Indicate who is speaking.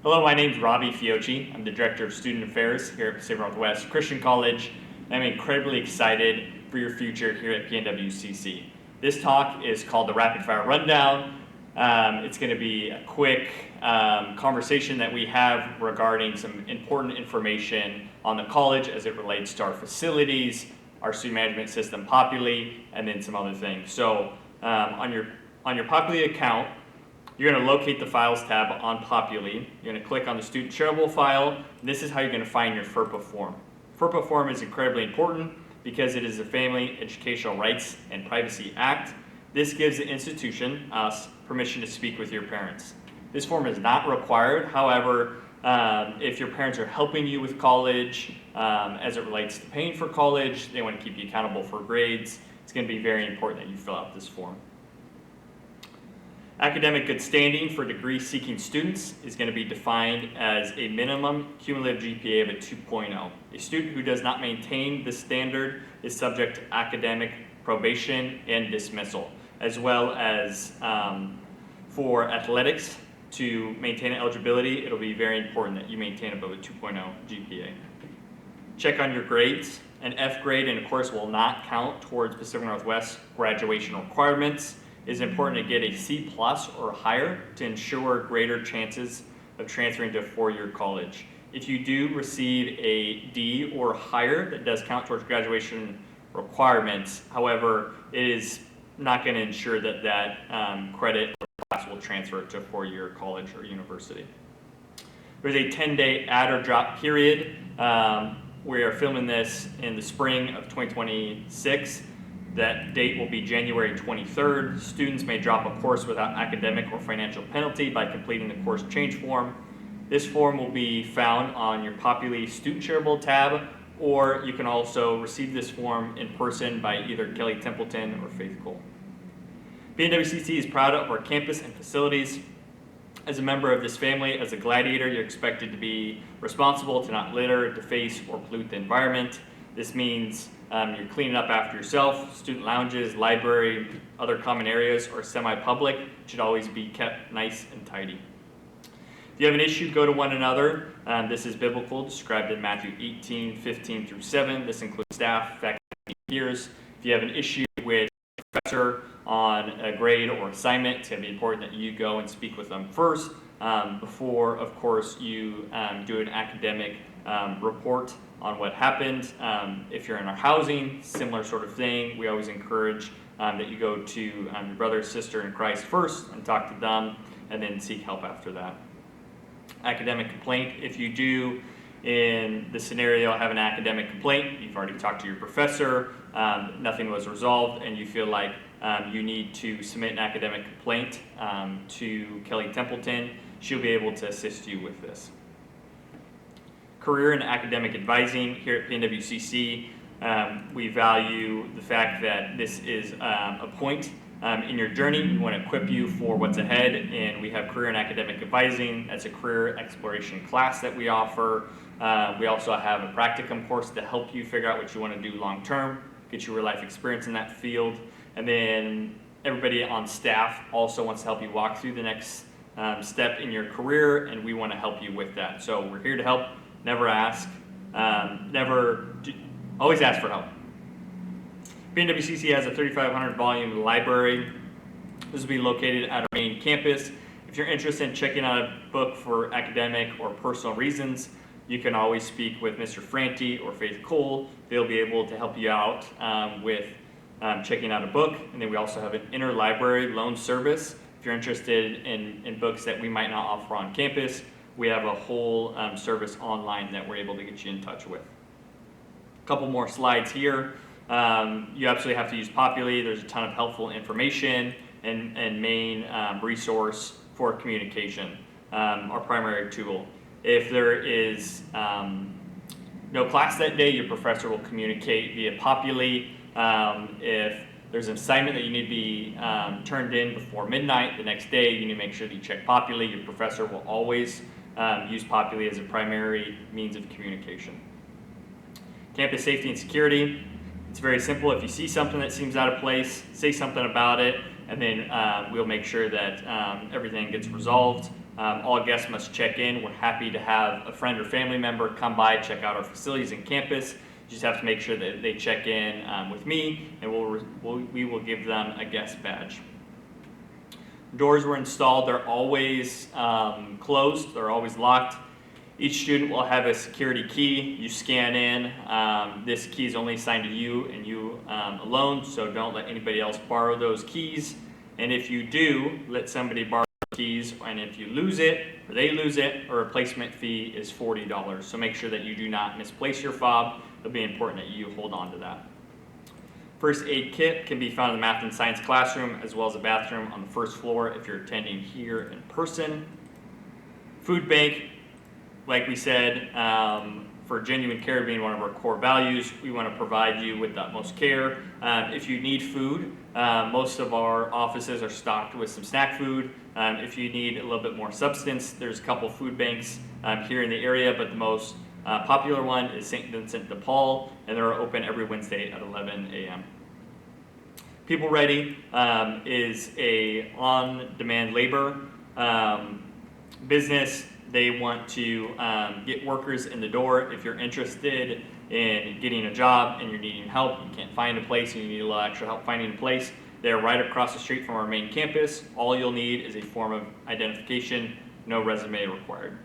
Speaker 1: Hello, my name is Robbie Fiocchi. I'm the Director of Student Affairs here at Pacific Northwest Christian College. I'm incredibly excited for your future here at PNWCC. This talk is called the Rapid Fire Rundown. It's going to be a quick conversation that we have regarding some important information on the college as it relates to our facilities, our student management system, Populi, and then some other things. So on your Populi account, you're going to locate the Files tab on Populi. You're going to click on the Student Shareable file. And this is how you're going to find your FERPA form. FERPA form is incredibly important because it is the Family Educational Rights and Privacy Act. This gives the institution, us, permission to speak with your parents. This form is not required. However, if your parents are helping you with college, as it relates to paying for college, they want to keep you accountable for grades, it's going to be very important that you fill out this form. Academic good standing for degree-seeking students is going to be defined as a minimum cumulative GPA of a 2.0. A student who does not maintain this standard is subject to academic probation and dismissal, as well as for athletics. To maintain eligibility, it'll be very important that you maintain above a 2.0 GPA. Check on your grades. An F grade, and of course, will not count towards Pacific Northwest graduation requirements. It is important to get a C+ or higher to ensure greater chances of transferring to a four-year college. If you do receive a D or higher, that does count towards graduation requirements. However, it is not going to ensure that that credit or class will transfer to a four-year college or university. There's a 10-day add or drop period. We are filming this in the spring of 2026. That date will be January 23rd. Students may drop a course without academic or financial penalty by completing the course change form. This form will be found on your Populi Student Shareable tab, or you can also receive this form in person by either Kelly Templeton or Faith Cole. PNWCC is proud of our campus and facilities. As a member of this family, as a gladiator, you're expected to be responsible to not litter, deface, or pollute the environment. This means you're cleaning up after yourself. Student lounges, library, other common areas are semi-public. Should always be kept nice and tidy. If you have an issue, go to one another. This is biblical, described in Matthew 18:15 through 7. This includes staff, faculty, and peers. If you have an issue with a professor on a grade or assignment, it's going to be important that you go and speak with them first before, of course, you do an academic report on what happened. If you're in our housing, similar sort of thing. We always encourage that you go to your brother or sister in Christ first and talk to them, and then seek help after that. Academic complaint. If you do, in the scenario, have an academic complaint, you've already talked to your professor, nothing was resolved, and you feel like you need to submit an academic complaint to Kelly Templeton, she'll be able to assist you with this. Career and academic advising here at PNWCC. We value the fact that this is a point in your journey. We want to equip you for what's ahead, and we have career and academic advising. That's a career exploration class that we offer. We also have a practicum course to help you figure out what you want to do long term, get you real life experience in that field. And then everybody on staff also wants to help you walk through the next step in your career, and we want to help you with that. So we're here to help. Never ask, always ask for help. PNWCC has a 3,500 volume library. This will be located at our main campus. If you're interested in checking out a book for academic or personal reasons, you can always speak with Mr. Franti or Faith Cole. They'll be able to help you out with checking out a book. And then we also have an interlibrary loan service. If you're interested in books that we might not offer on campus, we have a whole service online that we're able to get you in touch with. A couple more slides here. You absolutely have to use Populi. There's a ton of helpful information and main resource for communication, our primary tool. If there is no class that day, your professor will communicate via Populi. If there's an assignment that you need to be turned in before midnight the next day, you need to make sure that you check Populi. Your professor will always use Populi as a primary means of communication. Campus safety and security. It's very simple. If you see something that seems out of place, say something about it, and then we'll make sure that everything gets resolved. All guests must check in. We're happy to have a friend or family member come by, check out our facilities and campus. You just have to make sure that they check in with me, and we will give them a guest badge. Doors were installed. They're always closed. They're always locked. Each student will have a security key. You scan in. This key is only assigned to you and you alone, so don't let anybody else borrow those keys. And if you do, let somebody borrow the keys, and if you lose it, or they lose it, a replacement fee is $40. So make sure that you do not misplace your fob. It'll be important that you hold on to that. First aid kit can be found in the math and science classroom, as well as a bathroom on the first floor if you're attending here in person. Food bank, like we said, for genuine care being one of our core values, we want to provide you with the utmost care. If you need food, most of our offices are stocked with some snack food. If you need a little bit more substance, there's a couple food banks here in the area, but the most popular one is St. Vincent de Paul, and they're open every Wednesday at 11 a.m. People Ready is a on-demand labor business. They want to get workers in the door. If you're interested in getting a job and you're needing help, you can't find a place, and you need a little extra help finding a place, they're right across the street from our main campus. All you'll need is a form of identification, no resume required.